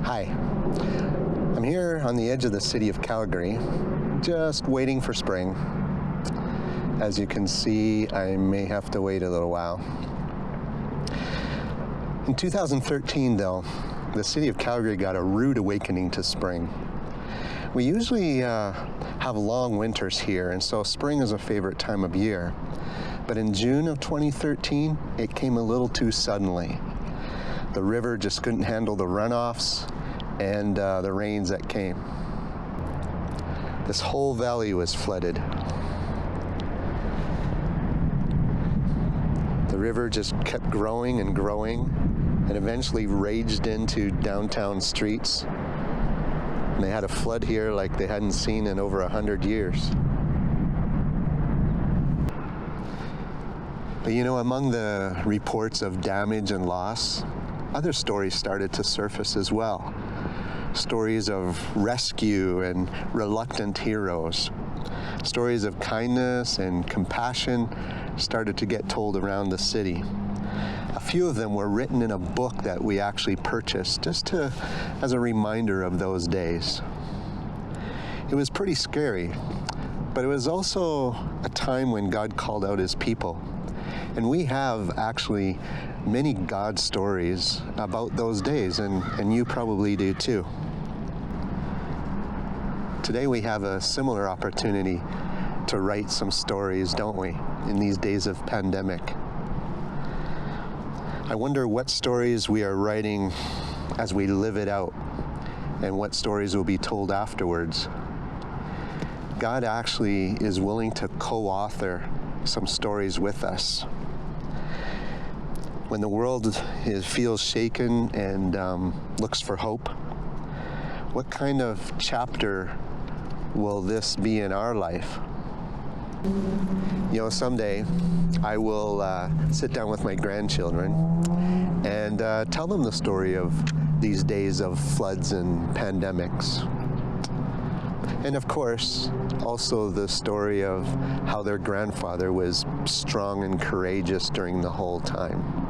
Hi, I'm here on the edge of the city of Calgary, just waiting for spring. As you can see, I may have to wait a little while. In 2013, though, the city of Calgary got a rude awakening to spring. We usually have long winters here, and so spring is a favorite time of year. But in June of 2013, it came a little too suddenly. The river just couldn't handle the runoffs and the rains that came. This whole valley was flooded. The river just kept growing and growing and eventually raged into downtown streets. And they had a flood here like they hadn't seen in over 100 years. But you know, among the reports of damage and loss, other stories started to surface as well. Stories of rescue and reluctant heroes. Stories of kindness and compassion started to get told around the city. A few of them were written in a book that we actually purchased just as a reminder of those days. It was pretty scary, but it was also a time when God called out his people. And we have actually many God stories about those days, and you probably do too. Today we have a similar opportunity to write some stories, don't we, in these days of pandemic. I wonder what stories we are writing as we live it out, and what stories will be told afterwards. God actually is willing to co-author some stories with us. When the world feels shaken and looks for hope, what kind of chapter will this be in our life? You know, someday I will sit down with my grandchildren and tell them the story of these days of floods and pandemics. And of course, also the story of how their grandfather was strong and courageous during the whole time.